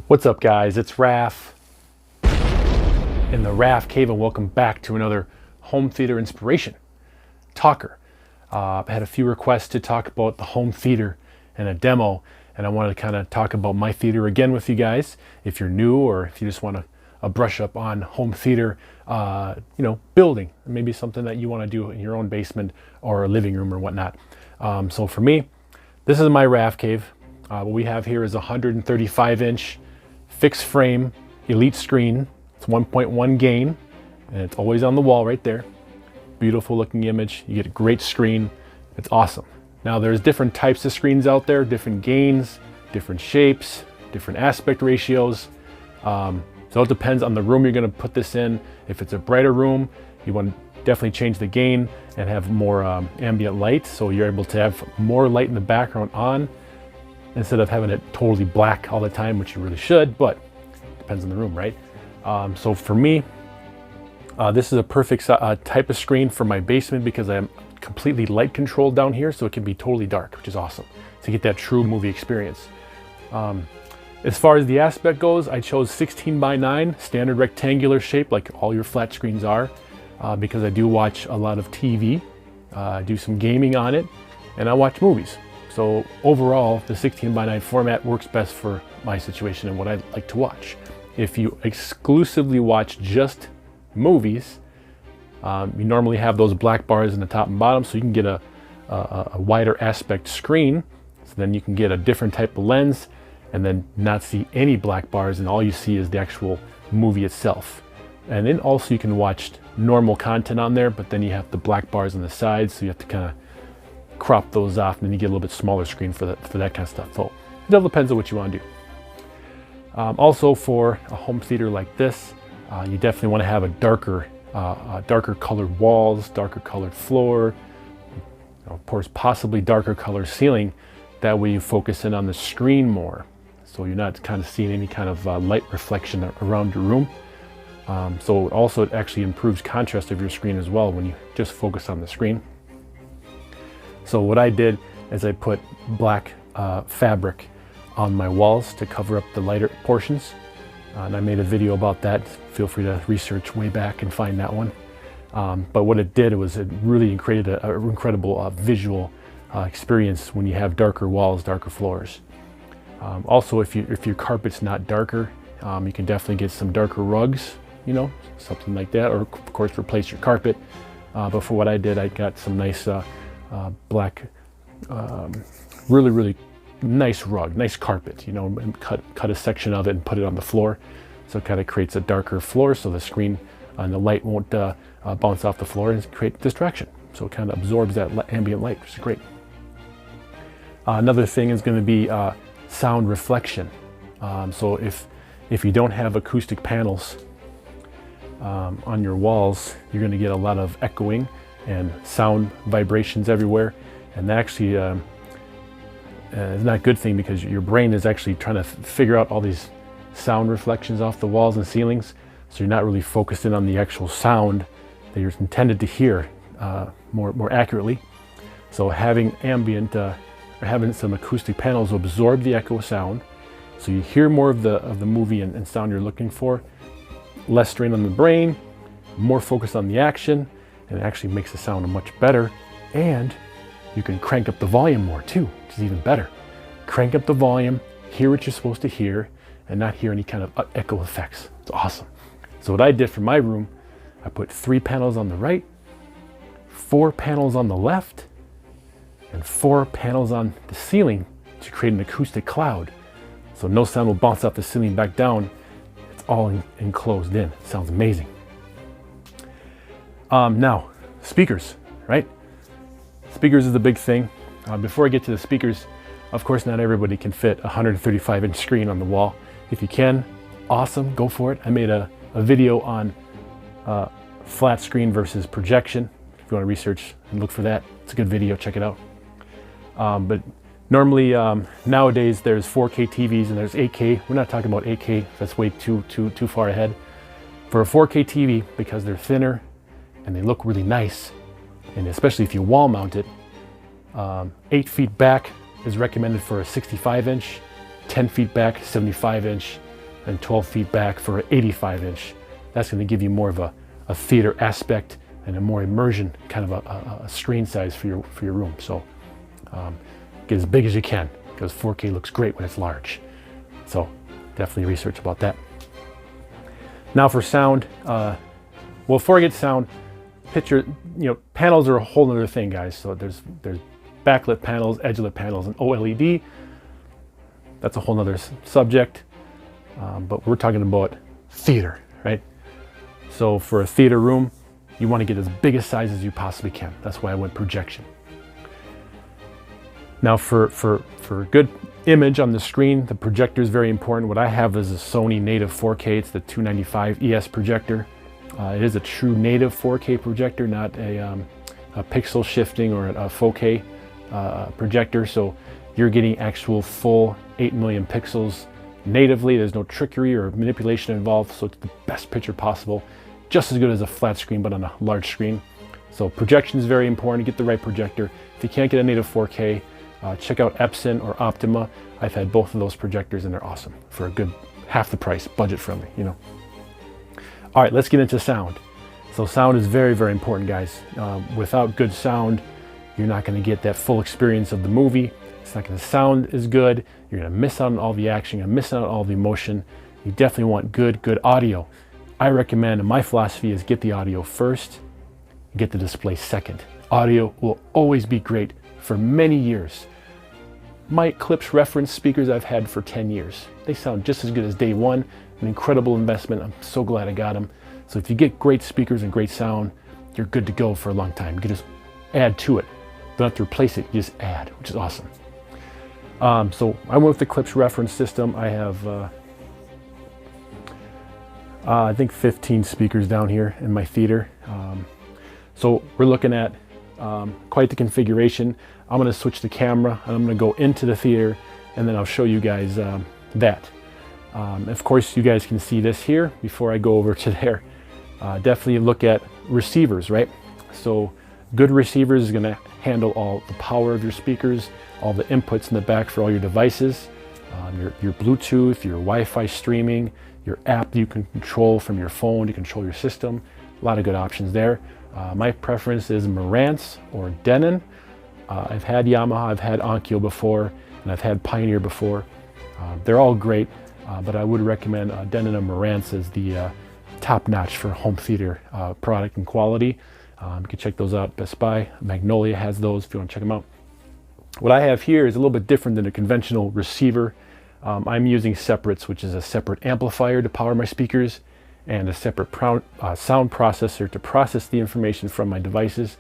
What's up guys, it's Raf in the Rafcave and welcome back to another home theater inspiration talker. I had a few requests to talk about the home theater and a demo, and I wanted to kind of talk about my theater again with you guys. If you're new or if you just want a brush up on home theater, building, maybe something that you want to do in your own basement or a living room or whatnot. So for me, this is my Rafcave. What we have here is a 135-inch fixed frame elite screen. It's 1.1 gain and it's always on the wall right there. Beautiful looking image. You get a great screen. It's awesome. Now there's different types of screens out there, different gains, different shapes, different aspect ratios. So it depends on the room you're going to put this in. If it's a brighter room, you want to definitely change the gain and have more ambient light, so you're able to have more light in the background on, instead of having it totally black all the time, which you really should, but it depends on the room, right? So for me, this is a perfect type of screen for my basement because I'm completely light controlled down here, so it can be totally dark, which is awesome to get that true movie experience. As far as the aspect goes, I chose 16:9, standard rectangular shape like all your flat screens are, because I do watch a lot of TV, do some gaming on it, and I watch movies. So overall, the 16:9 format works best for my situation and what I like to watch. If you exclusively watch just movies, you normally have those black bars in the top and bottom, so you can get a wider aspect screen. So then you can get a different type of lens and then not see any black bars, and all you see is the actual movie itself. And then also you can watch normal content on there, but then you have the black bars on the sides, so you have to kind of crop those off, and then you get a little bit smaller screen for that kind of stuff. So it all depends on what you want to do. Also, for a home theater like this, you definitely want to have a darker colored walls, darker colored floor, of course possibly darker colored ceiling. That way you focus in on the screen more, so you're not kind of seeing any kind of light reflection around your room. So also it actually improves contrast of your screen as well when you just focus on the screen. So what I did is I put black fabric on my walls to cover up the lighter portions. And I made a video about that. Feel free to research way back and find that one. But what it did was it really created an incredible visual experience when you have darker walls, darker floors. Also, if your carpet's not darker, you can definitely get some darker rugs, something like that, or of course replace your carpet. But for what I did, I got some nice black, really nice rug, nice carpet, and cut a section of it and put it on the floor. So it kind of creates a darker floor, so the screen and the light won't bounce off the floor and create distraction. So it kind of absorbs that ambient light, which is great. Another thing is going to be sound reflection. So if you don't have acoustic panels on your walls, you're going to get a lot of echoing and sound vibrations everywhere, and that actually is not a good thing, because your brain is actually trying to figure out all these sound reflections off the walls and ceilings, so you're not really focused in on the actual sound that you're intended to hear more accurately. So having ambient or having some acoustic panels absorb the echo sound, so you hear more of the movie and sound you're looking for, less strain on the brain, more focus on the action, and it actually makes the sound much better. And you can crank up the volume more too, which is even better. Crank up the volume, hear what you're supposed to hear, and not hear any kind of echo effects. It's awesome. So what I did for my room, I put 3 panels on the right, 4 panels on the left, and 4 panels on the ceiling to create an acoustic cloud. So no sound will bounce off the ceiling back down. It's all enclosed in. It sounds amazing. Now, speakers, right? Speakers is the big thing. Before I get to the speakers, of course, not everybody can fit a 135-inch screen on the wall. If you can, awesome, go for it. I made a video on flat screen versus projection. If you want to research and look for that, it's a good video, check it out. But normally, nowadays, there's 4K TVs and there's 8K. We're not talking about 8K, that's way too far ahead. For a 4K TV, because they're thinner and they look really nice, and especially if you wall mount it, 8 feet back is recommended for a 65-inch, 10 feet back, 75-inch, and 12 feet back for an 85 inch. That's going to give you more of a theater aspect and a more immersion kind of a screen size for your room. So get as big as you can, because 4K looks great when it's large. So definitely research about that. Now for sound, well, before I get to sound, picture, panels are a whole other thing, guys. So there's backlit panels, edge-lit panels, and OLED. That's a whole nother subject. But we're talking about theater, right? So for a theater room, you want to get as big a size as you possibly can. That's why I went projection. Now for good image on the screen, the projector is very important. What I have is a Sony native 4K. It's the 295 ES projector. It is a true native 4K projector, not a pixel shifting or a 4K projector. So you're getting actual full 8 million pixels natively. There's no trickery or manipulation involved, so it's the best picture possible. Just as good as a flat screen, but on a large screen. So projection is very important. Get the right projector. If you can't get a native 4K, check out Epson or Optima. I've had both of those projectors and they're awesome for a good half the price, budget friendly, All right, let's get into sound. So sound is very, very important, guys. Without good sound, you're not going to get that full experience of the movie. It's not going to sound as good. You're going to miss out on all the action. You're going to miss out on all the emotion. You definitely want good audio. I recommend, and my philosophy is, get the audio first, get the display second. Audio will always be great for many years. My Klipsch reference speakers I've had for 10 years. They sound just as good as day one. An incredible investment. I'm so glad I got them. So if you get great speakers and great sound, you're good to go for a long time. You can just add to it. Don't have to replace it, you just add, which is awesome. So I went with the Klipsch reference system. I have I think 15 speakers down here in my theater. So we're looking at quite the configuration. I'm going to switch the camera and I'm going to go into the theater, and then I'll show you guys that. Of course, you guys can see this here before I go over to there. Definitely look at receivers, right? So good receivers is going to handle all the power of your speakers, all the inputs in the back for all your devices, your Bluetooth, your Wi-Fi streaming, your app that you can control from your phone to control your system. A lot of good options there. My preference is Marantz or Denon. I've had Yamaha, I've had Onkyo before, and I've had Pioneer before. They're all great, but I would recommend Denon and Marantz as the top-notch for home theater product and quality. You can check those out. Best Buy, Magnolia has those if you want to check them out. What I have here is a little bit different than a conventional receiver. I'm using separates, which is a separate amplifier to power my speakers and a separate sound processor to process the information from my devices.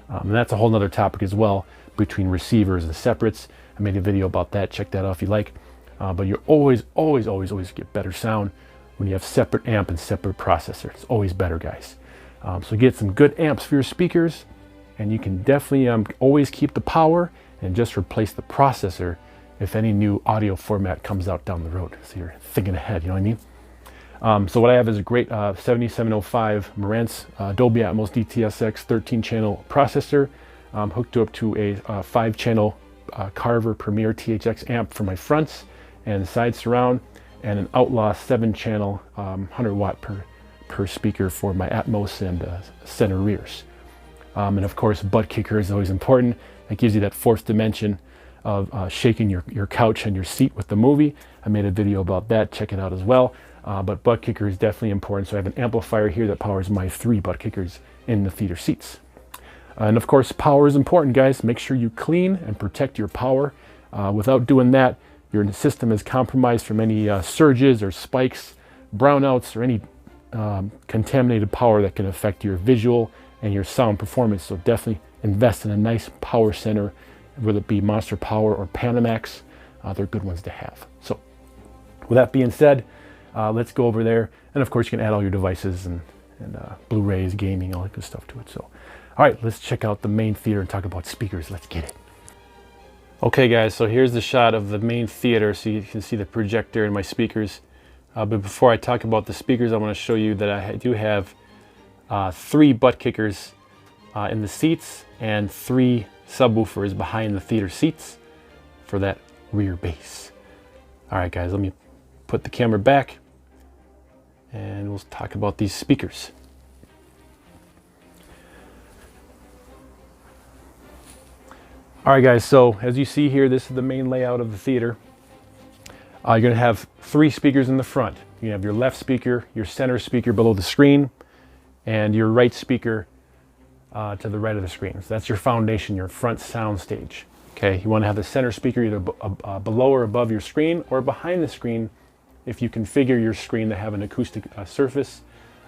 And that's a whole nother topic as well, between receivers and separates. I made a video about that. Check that out if you like. But you always get better sound when you have separate amp and separate processor. It's always better, guys. So get some good amps for your speakers, and you can definitely always keep the power and just replace the processor if any new audio format comes out down the road. So you're thinking ahead, you know what I mean? So what I have is a great 7705 Marantz Dolby Atmos DTSX 13-channel processor, hooked up to a 5-channel Carver Premier THX amp for my fronts and side surround, and an Outlaw 7-channel 100 watt per speaker for my Atmos and center rears. And of course, butt kicker is always important. It gives you that fourth dimension of shaking your couch and your seat with the movie. I made a video about that. Check it out as well. But butt kicker is definitely important. So I have an amplifier here that powers my 3 butt kickers in the theater seats. And of course, power is important, guys. Make sure you clean and protect your power. Without doing that, your system is compromised from any surges or spikes, brownouts, or any contaminated power that can affect your visual and your sound performance. So definitely invest in a nice power center, whether it be Monster Power or Panamax. They're good ones to have. So with that being said, let's go over there. And of course, you can add all your devices and Blu-rays, gaming, all that good stuff to it. So, all right, let's check out the main theater and talk about speakers. Let's get it. Okay, guys, so here's the shot of the main theater. So you can see the projector and my speakers. But before I talk about the speakers, I want to show you that I do have 3 butt kickers in the seats and 3 subwoofers behind the theater seats for that rear bass. All right, guys, let me put the camera back and we'll talk about these speakers. All right, guys, so as you see here, this is the main layout of the theater. You're going to have 3 speakers in the front. You have your left speaker, your center speaker below the screen, and your right speaker to the right of the screen. So that's your foundation, your front sound stage. Okay, you want to have the center speaker either below or above your screen or behind the screen if you configure your screen to have an acoustic surface.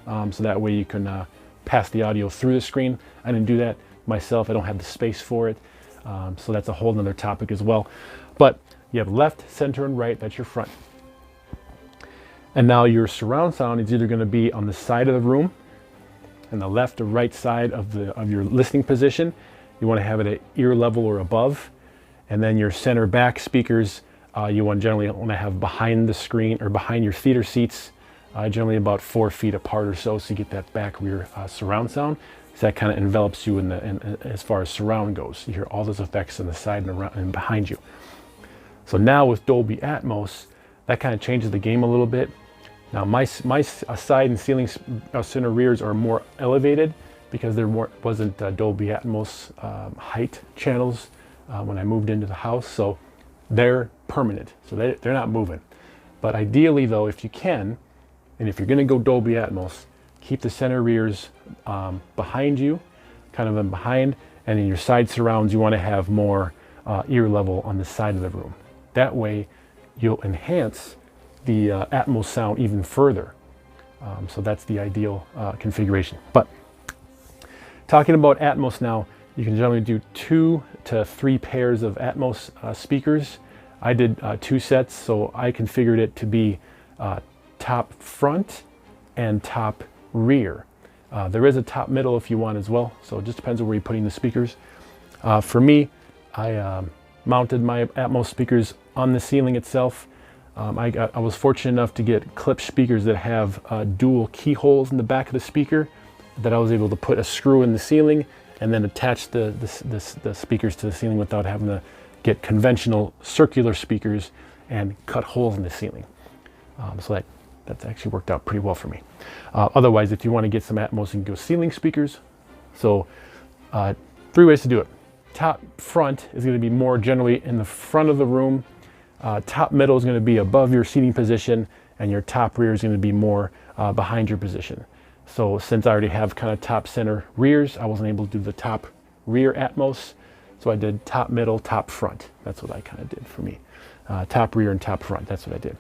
So that way you can pass the audio through the screen. I didn't do that myself. I don't have the space for it. So that's a whole nother topic as well. But you have left, center, and right. That's your front. And now your surround sound is either going to be on the side of the room, and the left or right side of your listening position. You want to have it at ear level or above. And then your center back speakers, you generally want to have behind the screen or behind your theater seats, generally about 4 feet apart or so, so you get that back rear surround sound. So that kind of envelops you as far as surround goes. You hear all those effects on the side and around and behind you. So now with Dolby Atmos, that kind of changes the game a little bit. Now my side and ceiling center rears are more elevated because there wasn't Dolby Atmos height channels when I moved into the house, so they're permanent, so they're not moving. But ideally though, if you can, and if you're going to go Dolby Atmos, keep the center rears behind you, kind of in behind, and in your side surrounds you want to have more ear level on the side of the room. That way you'll enhance the Atmos sound even further. So that's the ideal configuration. But talking about Atmos now, you can generally do 2 to 3 pairs of Atmos speakers. I did 2 sets, so I configured it to be top front and top rear. There is a top middle if you want as well, so it just depends on where you're putting the speakers. For me, I mounted my Atmos speakers on the ceiling itself. I was fortunate enough to get Klipsch speakers that have dual keyholes in the back of the speaker, that I was able to put a screw in the ceiling and then attach the speakers to the ceiling without having to get conventional circular speakers and cut holes in the ceiling. So that's actually worked out pretty well for me. Otherwise, if you want to get some Atmos, you can go ceiling speakers. So 3 ways to do it. Top front is going to be more generally in the front of the room. Top middle is going to be above your seating position, and your top rear is going to be more behind your position. So since I already have kind of top center rears, I wasn't able to do the top rear Atmos. So I did top middle, top front. That's what I kind of did for me. Top rear and top front, that's what I did.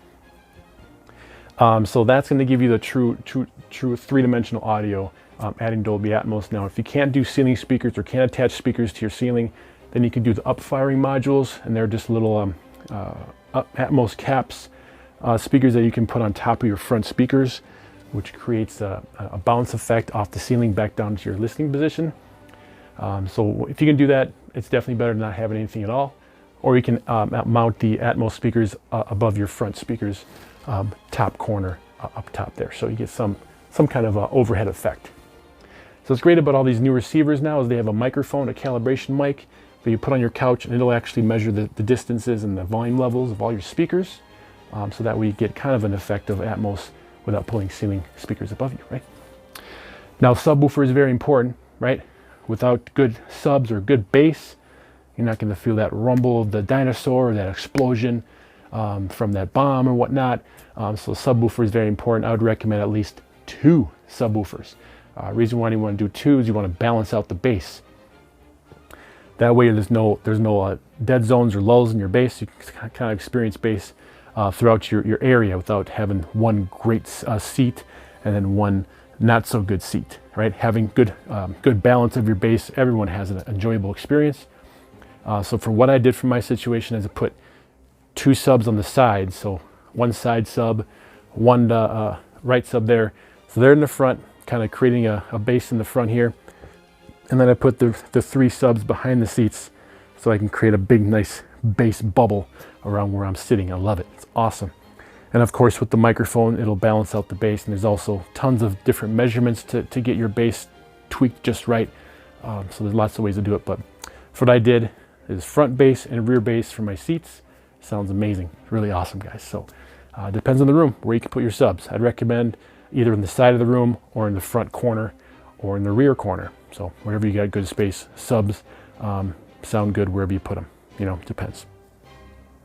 So that's going to give you the true 3-dimensional audio, adding Dolby Atmos. Now, if you can't do ceiling speakers or can't attach speakers to your ceiling, then you can do the up-firing modules, and they're just little Atmos caps, speakers that you can put on top of your front speakers, which creates a bounce effect off the ceiling back down to your listening position. So if you can do that, it's definitely better than not having anything at all. Or you can mount the Atmos speakers above your front speakers, top corner up top there. So you get some kind of overhead effect. So what's great about all these new receivers now is they have a microphone, a calibration mic that you put on your couch, and it'll actually measure the distances and the volume levels of all your speakers. So that way you get kind of an effect of Atmos without pulling ceiling speakers above you, right? Now, subwoofer is very important, right? Without good subs or good bass, you're not going to feel that rumble of the dinosaur or that explosion from that bomb or whatnot. So subwoofer is very important. I would recommend at least 2 subwoofers. Reason why you want to do 2 is you want to balance out the bass. That way there's no dead zones or lulls in your bass. You can kind of experience bass throughout your area without having one great seat and then one not so good seat, right? Having good balance of your bass, everyone has an enjoyable experience. So for what I did for my situation is I put 2 subs on the side. So one side sub, one right sub there. So they're in the front, kind of creating a bass in the front here. And then I put the 3 subs behind the seats so I can create a big, nice bass bubble around where I'm sitting. I love it. It's awesome. And of course, with the microphone, it'll balance out the bass. And there's also tons of different measurements to get your bass tweaked just right. So there's lots of ways to do it. But for what I did is front bass and rear bass for my seats. Sounds amazing. Really awesome, guys. So it depends on the room where you can put your subs. I'd recommend either in the side of the room or in the front corner or in the rear corner. So wherever you got good space, subs sound good wherever you put them. You know, depends.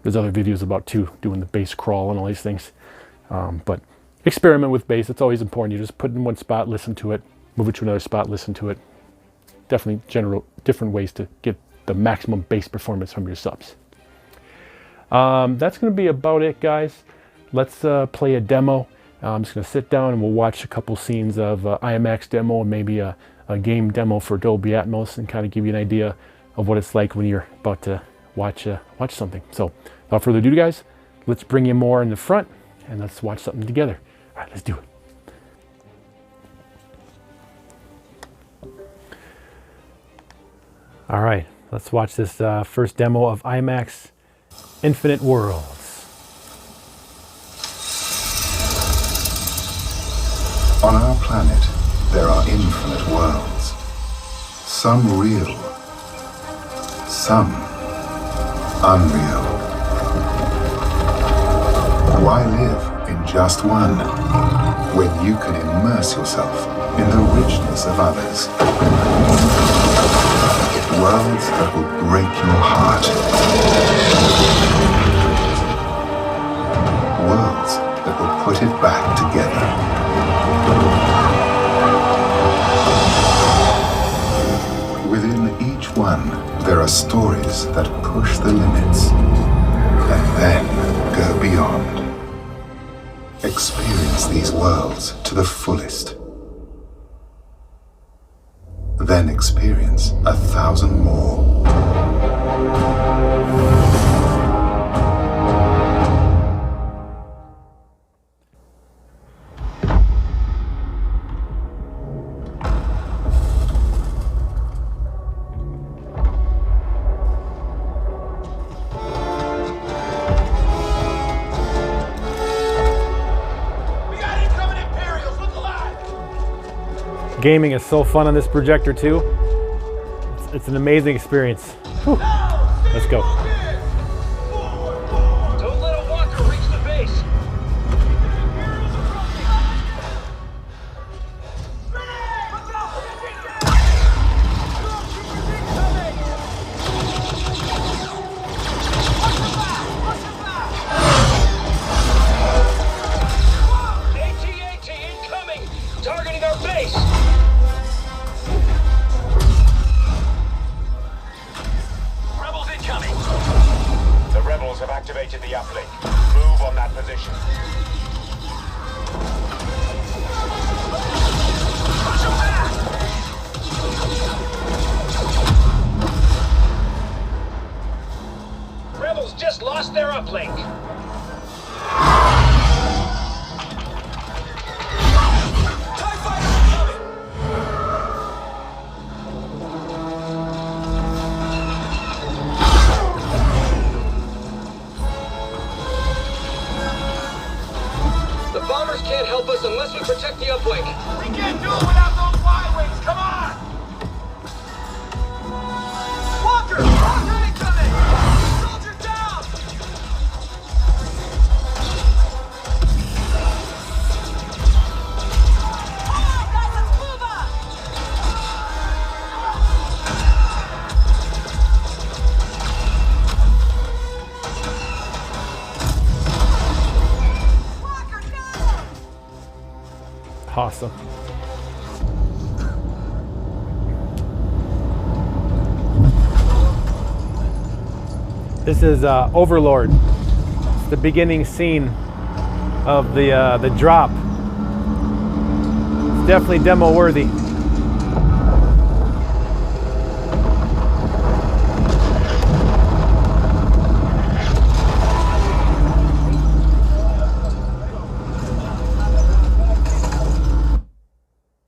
There's other videos about too, doing the bass crawl and all these things. But experiment with bass. It's always important. You just put it in one spot, listen to it, move it to another spot, listen to it. Definitely different ways to get the maximum bass performance from your subs. That's going to be about it, guys. Let's play a demo. I'm just going to sit down and we'll watch a couple scenes of IMAX demo and maybe a game demo for Dolby Atmos and kind of give you an idea of what it's like when you're about to watch something. So without further ado, guys, let's bring you more in the front and let's watch something together. All right, let's do it. All right, let's watch this first demo of IMAX Infinite Worlds. On our planet, there are infinite worlds. Some real, some unreal. Why live in just one when you can immerse yourself in the richness of others? Worlds that will break your heart. Worlds that will put it back together. Within each one, there are stories that push the limits and then go beyond. Experience these worlds to the fullest. Then experience 1,000 more. Gaming is so fun on this projector too. It's an amazing experience. Whew. Let's go. Don't let a walker reach the base. AT-AT incoming, targeting our base. Have activated the uplink. Move on that position. Rebels just lost their uplink. Bombers can't help us unless we protect the uplink. We can't do it without those Y-wings. Come on! Walker! Walker incoming! Soldiers down! Alright, guys, let's move up! Awesome. This is Overlord. It's the beginning scene of the drop. It's definitely demo worthy.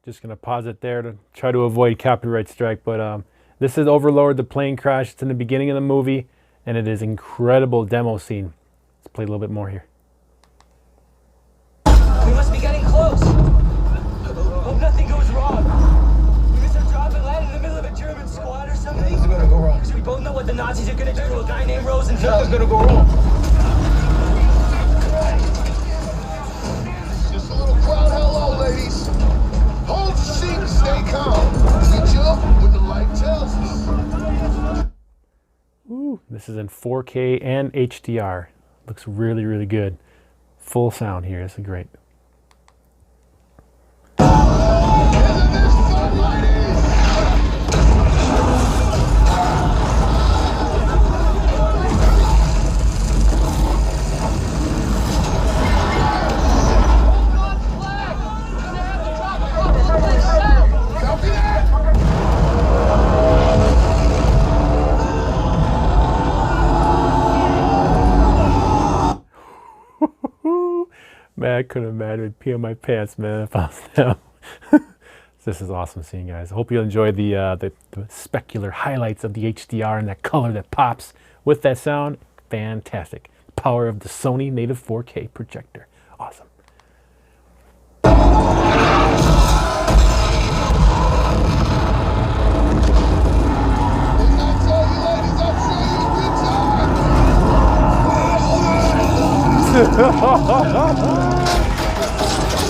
Just gonna pause it there to try to avoid copyright strike, but this is Overlord, the plane crash. It's in the beginning of the movie, and it is an incredible demo scene. Let's play a little bit more here. We must be getting close. Hope nothing goes wrong. We missed our drop and landed in the middle of a German squad or something. Things are gonna go wrong. Because we both know what the Nazis are gonna do to a guy named Rosenfeld. Nothing's gonna go wrong. Just a little crowd, hello. This is in 4K and HDR. Looks really, really good. Full sound here. This is great. Man, I couldn't imagine I'd pee on my pants, man, if I was them. This is awesome seeing, guys. I hope you enjoyed the specular highlights of the HDR and that color that pops with that sound. Fantastic. Power of the Sony native 4K projector. Awesome.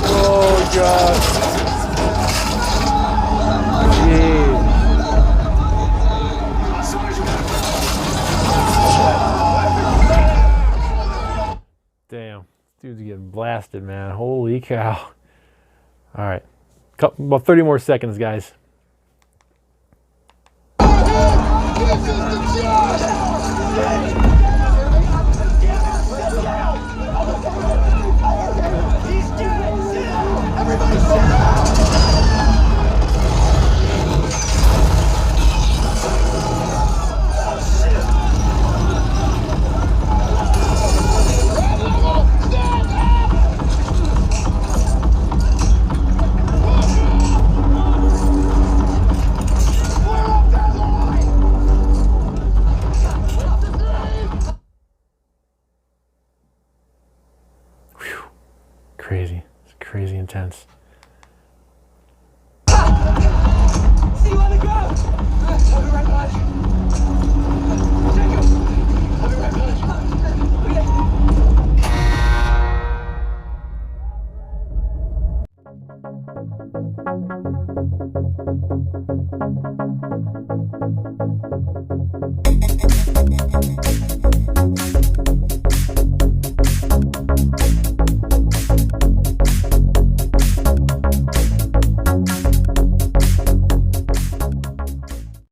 Oh God. Jeez. Damn, dude's getting blasted, man. Holy cow. All right, about 30 more seconds, guys. Crazy. It's crazy intense. See you on the ground! I'll be right back. Jacob! I'll be right back. Okay.